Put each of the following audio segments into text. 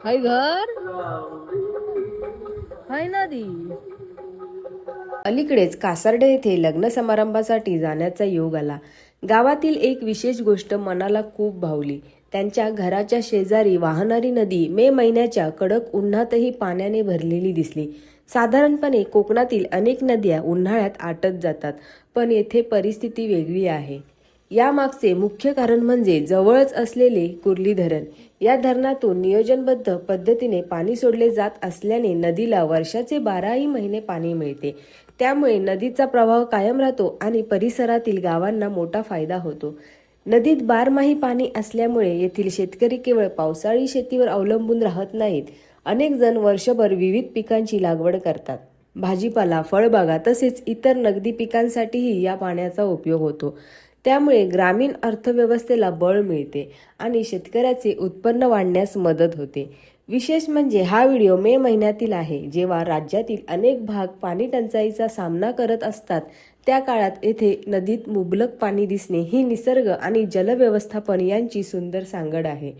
हाय घर हाय नदी. अलीकडेच कासार्डे येथे लग्न समारंभासाठी जाण्याचा योग आला. गावातील एक विशेष गोष्ट मनाला खूप भावली. त्यांच्या घराच्या शेजारी वाहणारी नदी मे महिन्याच्या कडक उन्हातही पाण्याने भरलेली दिसली. साधारणपणे कोकणातील अनेक नद्या उन्हाळ्यात आटत जातात, पण येथे परिस्थिती वेगळी आहे. यामागचे मुख्य कारण म्हणजे जवळच असलेले कुर्ली धरण. या धरणातून नियोजनबद्ध पद्धतीने पाणी सोडले जात असल्याने नदीला वर्षाचे 12ही महिने पाणी मिळते. त्यामुळे नदीचा प्रवाह कायम राहतो आणि परिसरातील गावांना मोठा फायदा होतो. नदीत बारमाही पाणी असल्यामुळे येथील शेतकरी केवळ पावसाळी शेतीवर अवलंबून राहत नाहीत. अनेक जण वर्षभर विविध पिकांची लागवड करतात. भाजीपाला, फळबागा तसेच इतर नगदी पिकांसाठीही या पाण्याचा उपयोग होतो. त्यामुळे ग्रामीण अर्थव्यवस्थेला बळ मिळते आणि शेतकऱ्याचे उत्पन्न वाढण्यास मदत होते. विशेष म्हणजे हा व्हिडिओ मे महिन्यातील आहे, जेव्हा राज्यातील अनेक भाग पाणी टंचाईचा सामना करत असतात. त्या काळात येथे नदीत मुबलक पाणी दिसणे ही निसर्ग आणि जलव्यवस्थापन यांची सुंदर सांगड आहे.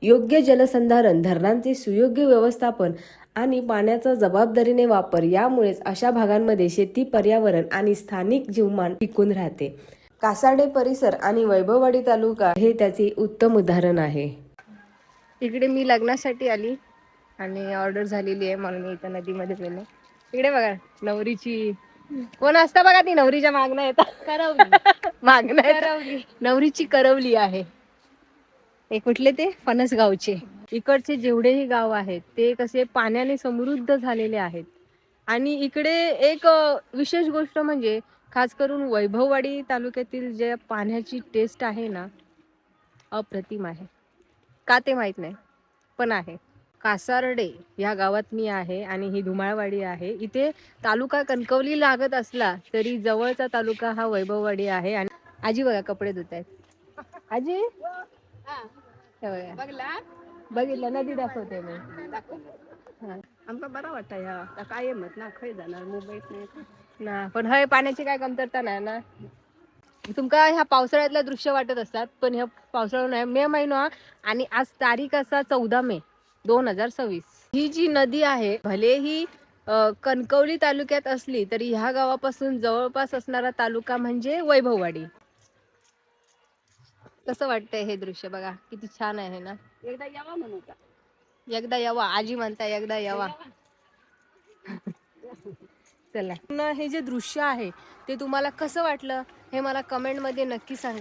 योग्य जलसंधारण, धरणांचे सुयोग्य व्यवस्थापन आणि पाण्याचा जबाबदारीने वापर यामुळेच अशा भागांमध्ये शेती, पर्यावरण आणि स्थानिक जीवमान टिकून राहते. कासार्डे परिसर आणि वैभववाडी तालुका हे त्याचे उत्तम उदाहरण आहे. इकडे मी लग्नासाठी आली आणि ऑर्डर झालेली आहे म्हणून मी इथं नदीमध्ये गेले. इकडे बघा नवरीची कोण असतं बघा, ती नवरीच्या मागणं येतात करवली मागणं करवली नवरीची करवली आहे. हे कुठले ते फणसगावचे. इकडचे जेवढेही गाव आहेत ते कसे पाण्याने समृद्ध झालेले आहेत. आणि इकडे एक विशेष गोष्ट म्हणजे खास करून वैभववाडी तालुक्यातील जे पाण्याची टेस्ट आहे ना, अप्रतिम आहे. का ते माहित नाही, पण आहे. कासार्डे या गावात मी आहे आणि ही धुमाळवाडी आहे. इथे तालुका कणकवली लागत असला तरी जवळचा तालुका हा वैभववाडी आहे. आणि आजी बघा कपडे धुत आहेत. आजी बघितलं नदी दाखवते मी. आमका बरा वाटतं ह्या काय मत ना खय जाणार मुंबईत नाही ना, पण हय पाण्याची काय कमतरता नाही ना. तुमका ह्या पावसाळ्यातलं दृश्य वाटत असतात, पण ह्या पावसाळा नाही, मे महिना आणि आज तारीख असा 14 मे 2026. ही जी नदी आहे भले ही कणकवली तालुक्यात असली तरी ह्या गावापासून जवळपास असणारा तालुका म्हणजे वैभववाडी. कसं वाटतंय हे दृश्य बघा, किती छान आहे ना. एकदा यावा म्हणू का? एकदा यावा, आजी म्हणताय एकदा यावा. चला, हे जे दृश्य आहे ते तुम्हाला कसं वाटलं हे मला कमेंट मध्ये नक्की सांगा.